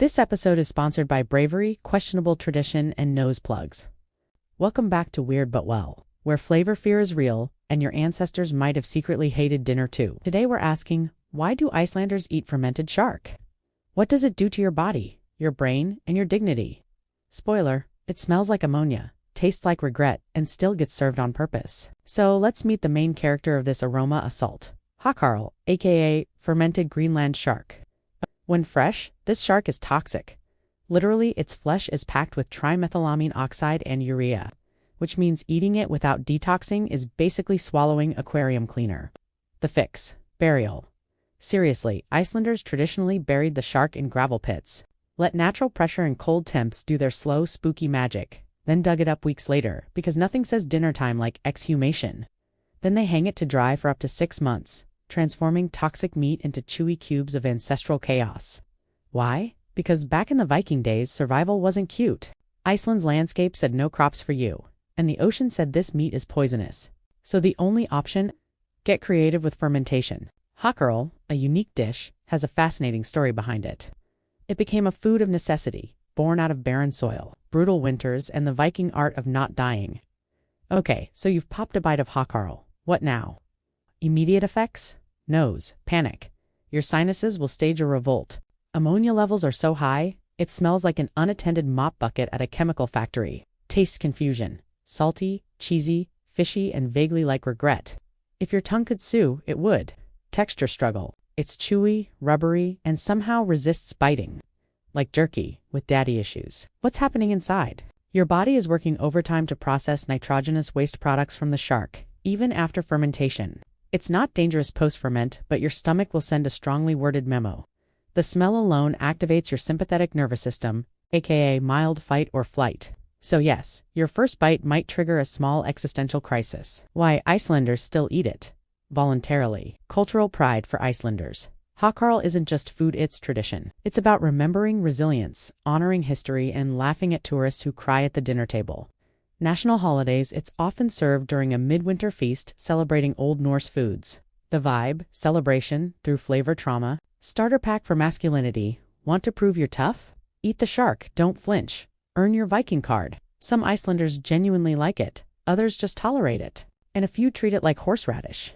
This episode is sponsored by Bravery, Questionable Tradition, and Nose Plugs. Welcome back to Weird But Well, where flavor fear is real, and your ancestors might have secretly hated dinner too. Today we're asking, why do Icelanders eat fermented shark? What does it do to your body, your brain, and your dignity? Spoiler, it smells like ammonia, tastes like regret, and still gets served on purpose. So let's meet the main character of this aroma assault. Hákarl, aka fermented Greenland shark. When fresh, this shark is toxic. Literally, its flesh is packed with trimethylamine oxide and urea, which means eating it without detoxing is basically swallowing aquarium cleaner. The fix: burial. Seriously, Icelanders traditionally buried the shark in gravel pits, let natural pressure and cold temps do their slow, spooky magic, then dug it up weeks later, because nothing says dinner time like exhumation. Then they hang it to dry for up to 6 months, transforming toxic meat into chewy cubes of ancestral chaos. Why? Because back in the Viking days, survival wasn't cute. Iceland's landscape said no crops for you, and the ocean said this meat is poisonous. So the only option? Get creative with fermentation. Hákarl, a unique dish, has a fascinating story behind it. It became a food of necessity, born out of barren soil, brutal winters, and the Viking art of not dying. Okay, so you've popped a bite of hákarl. What now? Immediate effects? Nose, panic. Your sinuses will stage a revolt. Ammonia levels are so high, it smells like an unattended mop bucket at a chemical factory. Taste confusion. Salty, cheesy, fishy, and vaguely like regret. If your tongue could sue, it would. Texture struggle. It's chewy, rubbery, and somehow resists biting. Like jerky, with daddy issues. What's happening inside? Your body is working overtime to process nitrogenous waste products from the shark, even after fermentation. It's not dangerous post-ferment, but your stomach will send a strongly worded memo. The smell alone activates your sympathetic nervous system, aka mild fight or flight. So yes, your first bite might trigger a small existential crisis. Why Icelanders still eat it? Voluntarily. Cultural pride for Icelanders. Hákarl isn't just food, it's tradition. It's about remembering resilience, honoring history, and laughing at tourists who cry at the dinner table. National holidays, it's often served during a midwinter feast celebrating Old Norse foods. The vibe, celebration, through flavor trauma. Starter pack for masculinity. Want to prove you're tough? Eat the shark, don't flinch. Earn your Viking card. Some Icelanders genuinely like it, others just tolerate it, and a few treat it like horseradish.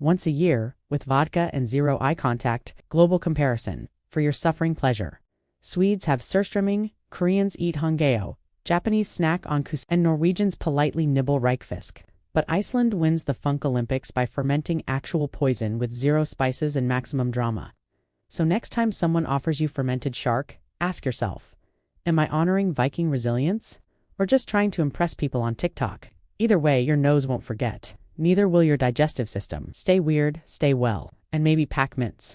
Once a year, with vodka and zero eye contact, global comparison, for your suffering pleasure. Swedes have surströmming, Koreans eat hangeo, Japanese snack on kus, and Norwegians politely nibble reikfisk. But Iceland wins the Funk Olympics by fermenting actual poison with zero spices and maximum drama. So next time someone offers you fermented shark, ask yourself, am I honoring Viking resilience? Or just trying to impress people on TikTok? Either way, your nose won't forget. Neither will your digestive system. Stay weird, stay well, and maybe pack mints.